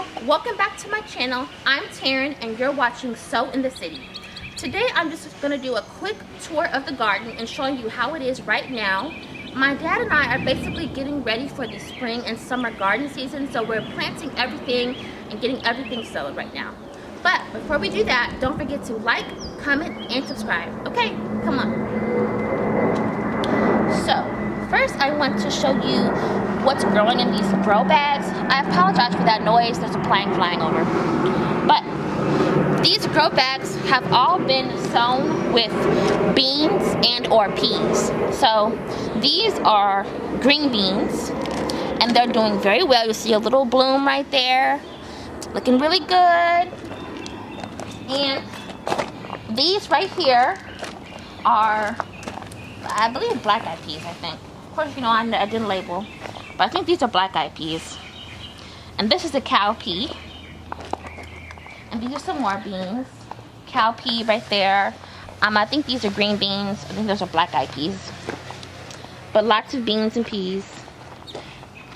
y'all, welcome back to my channel. I'm Taryn and you're watching Sew in the City. Today I'm just going to do a quick tour of the garden and showing you how it is right now. My dad and I are basically getting ready for the spring and summer garden season, so we're planting everything and getting everything sowed right now. But before we do that, don't forget to like, comment, and subscribe. Okay, come on. So first I want to show you what's growing in these grow bags. I apologize for that noise, there's a plane flying over. But these grow bags have all been sown with beans and or peas. So these are green beans and they're doing very well. You see a little bloom right there, looking really good. And these right here are, I believe, black-eyed peas, I think. Of course, you know, I didn't label, but I think these are black-eyed peas. And this is a cowpea. And these are some more beans. Cowpea right there. I think these are green beans. I think those are black-eyed peas. But lots of beans and peas.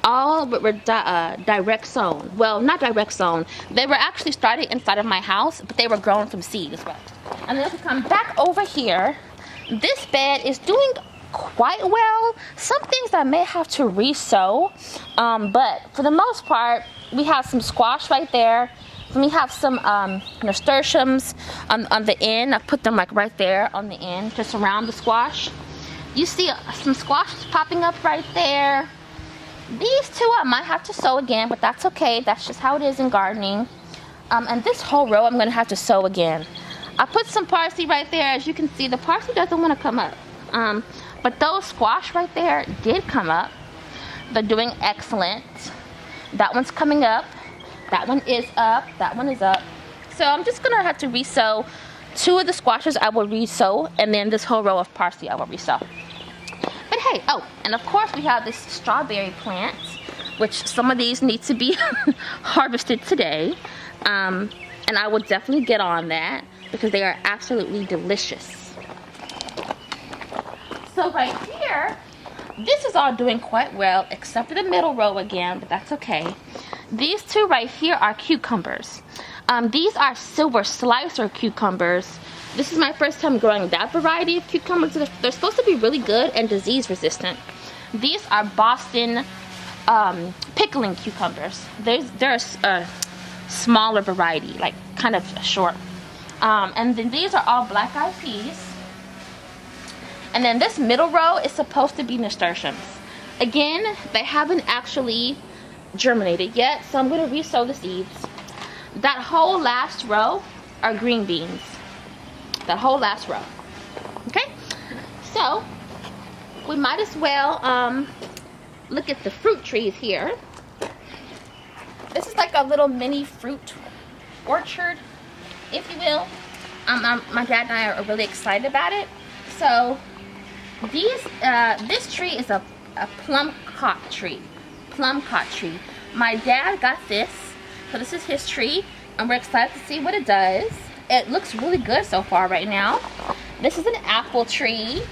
All were direct sown. Well, not direct sown. They were actually started inside of my house, but they were grown from seed as well. And then if we come back over here, this bed is doing quite well. Some things I may have to re-sow, but for the most part, we have some squash right there. We have some nasturtiums on the end. I put them like right there on the end, just around the squash. You see some squash popping up right there. These two I might have to sow again, but that's okay. That's just how it is in gardening. And this whole row I'm going to have to sow again. I put some parsley right there. As you can see, the parsley doesn't want to come up. But those squash right there did come up. They're doing excellent. That one's coming up. That one is up. That one is up. So I'm just going to have to re-sow. Two of the squashes I will re-sow. And then this whole row of parsley I will re-sow. But hey, oh, and of course we have this strawberry plant, which some of these need to be harvested today. And I will definitely get on that because they are absolutely delicious. So right here, this is all doing quite well, except for the middle row again, but that's okay. These two right here are cucumbers. These are silver slicer cucumbers. This is my first time growing that variety of cucumbers. They're supposed to be really good and disease resistant. These are Boston pickling cucumbers. They're a smaller variety, like kind of short. And then these are all black-eyed peas. And then this middle row is supposed to be nasturtiums. Again, they haven't actually germinated yet, so I'm going to re-sow the seeds. That whole last row are green beans. That whole last row. Okay? So, we might as well look at the fruit trees here. This is like a little mini fruit orchard, if you will. My dad and I are really excited about it. So, this tree is a plum-cot tree. Plum-cot tree. My dad got this, so this is his tree, and we're excited to see what it does. It looks really good so far right now. This is an apple tree.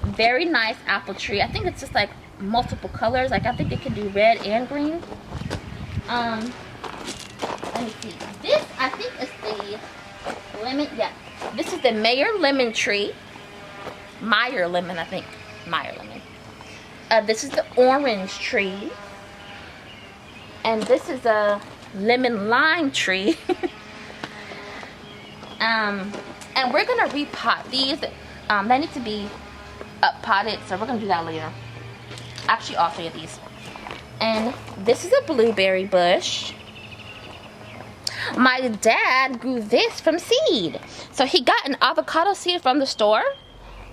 Very nice apple tree. I think it's just like multiple colors. Like I think it can do red and green. Let me see. This I think is the lemon. Yeah, this is the Meyer lemon tree. Meyer lemon, I think. Meyer lemon. This is the orange tree. And this is a lemon lime tree. And we're gonna repot these. They need to be up potted, so we're gonna do that later. Actually, all three of these. And this is a blueberry bush. My dad grew this from seed. So he got an avocado seed from the store,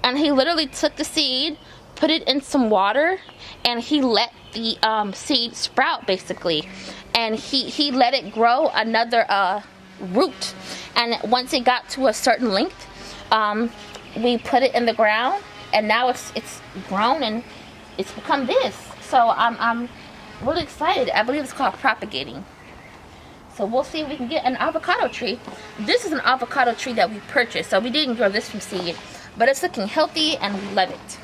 and he literally took the seed, put it in some water, and he let the seed sprout basically. And he let it grow another root, and once it got to a certain length, we put it in the ground, and now it's grown and it's become this. So I'm really excited. I believe it's called propagating. So we'll see if we can get an avocado tree. This is an avocado tree that we purchased, so we didn't grow this from seed, but it's looking healthy and we love it.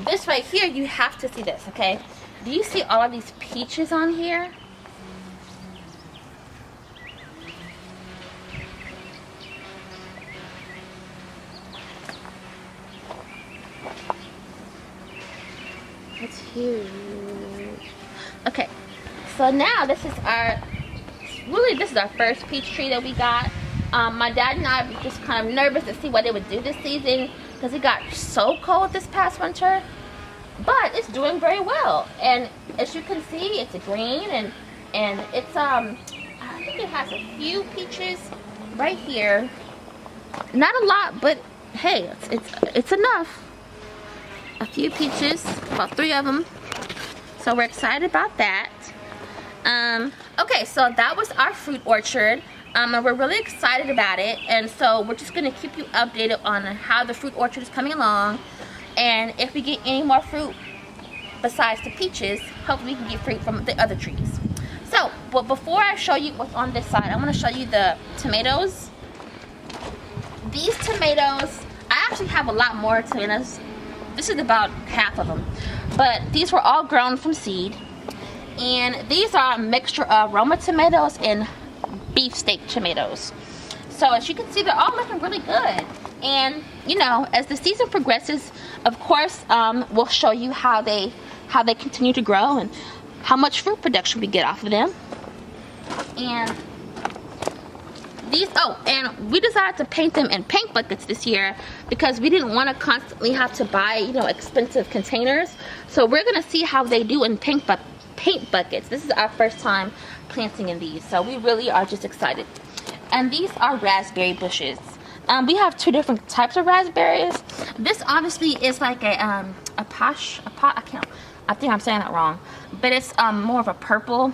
This right here, you have to see this, okay? Do you see all of these peaches on here? cute. Okay, so now this is our first peach tree that we got. My dad and I were just kind of nervous to see what it would do this season because it got so cold this past winter. But it's doing very well, and as you can see, it's a green, and it's I think it has a few peaches right here. Not a lot, but hey, it's enough. A few peaches, about 3 of them. So we're excited about that. Okay, so that was our fruit orchard. And we're really excited about it, and so we're just gonna keep you updated on how the fruit orchard is coming along, and if we get any more fruit besides the peaches, hopefully we can get fruit from the other trees. So, but before I show you what's on this side, I'm gonna show you the tomatoes. These tomatoes, I actually have a lot more tomatoes. This is about half of them, but these were all grown from seed, and these are a mixture of Roma tomatoes and beefsteak tomatoes. So as you can see, they're all looking really good, and you know, as the season progresses, of course, we'll show you how they continue to grow and how much fruit production we get off of them. And these, and we decided to paint them in paint buckets this year because we didn't want to constantly have to buy, you know, expensive containers. So we're gonna see how they do in paint buckets. This is our first time planting in these, so we really are just excited. And these are raspberry bushes. We have 2 different types of raspberries. This obviously is like I think I'm saying that wrong, but it's more of a purple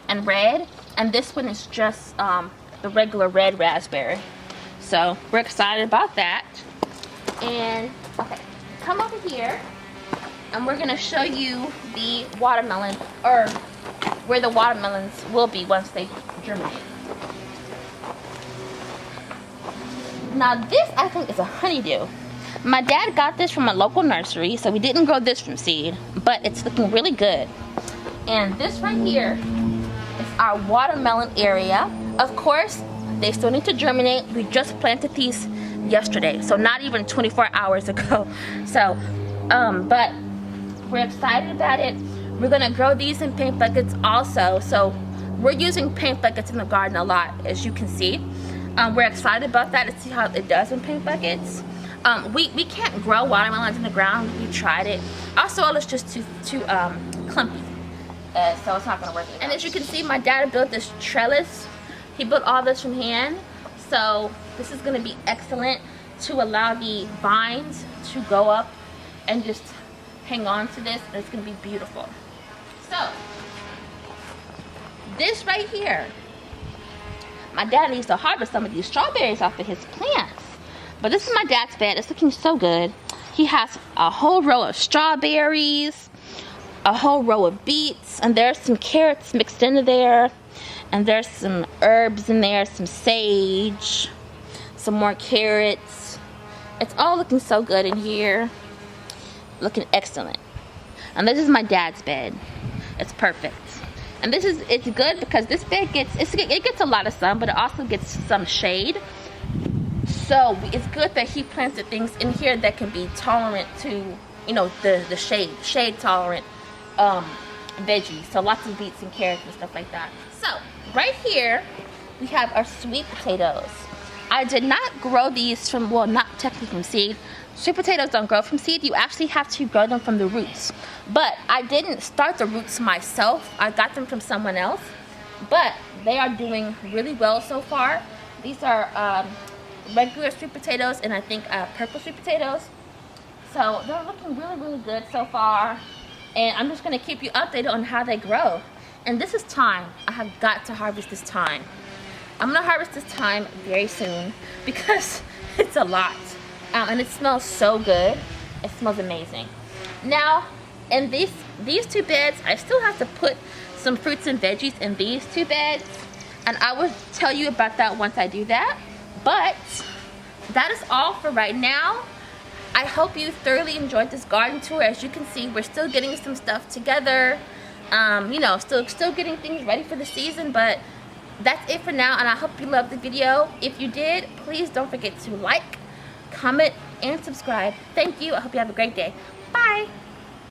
and red, and this one is just the regular red raspberry. So we're excited about that. And okay, come over here, and we're gonna show you the watermelon, or where the watermelons will be once they germinate. Now this, I think, is a honeydew. My dad got this from a local nursery, so we didn't grow this from seed, but it's looking really good. And this right here is our watermelon area. Of course, they still need to germinate. We just planted these yesterday, so not even 24 hours ago. So, but we're excited about it. We're gonna grow these in paint buckets also. So we're using paint buckets in the garden a lot, as you can see. We're excited about that to see how it does in paint buckets. We can't grow watermelons in the ground. We tried it. Our soil is just too clumpy, so it's not gonna work. And as you can see, my dad built this trellis. He built all this from hand. So this is gonna be excellent to allow the vines to go up and just hang on to this, and it's gonna be beautiful. So this right here, my dad needs to harvest some of these strawberries off of his plants. But this is my dad's bed. It's looking so good. He has a whole row of strawberries, a whole row of beets, and there's some carrots mixed into there, and there's some herbs in there, some sage, some more carrots. It's all looking so good in here. Looking excellent. And this is my dad's bed. It's perfect. And it's good because this bed it gets a lot of sun, but it also gets some shade. So it's good that he planted things in here that can be tolerant to, you know, the shade tolerant veggies. So lots of beets and carrots and stuff like that. So right here we have our sweet potatoes. I did not grow these from, well, not technically from seed. Sweet potatoes don't grow from seed. You actually have to grow them from the roots. But I didn't start the roots myself. I got them from someone else. But they are doing really well so far. These are regular sweet potatoes and I think purple sweet potatoes. So they're looking really, really good so far. And I'm just going to keep you updated on how they grow. And this is thyme. I have got to harvest this thyme. I'm going to harvest this thyme very soon because it's a lot. And it smells so good. It smells amazing. Now, in these 2 beds, I still have to put some fruits and veggies in these 2 beds. And I will tell you about that once I do that. But that is all for right now. I hope you thoroughly enjoyed this garden tour. As you can see, we're still getting some stuff together. You know, still getting things ready for the season, but that's it for now, and I hope you loved the video. If you did, please don't forget to like, comment, and subscribe. Thank you. I hope you have a great day. Bye.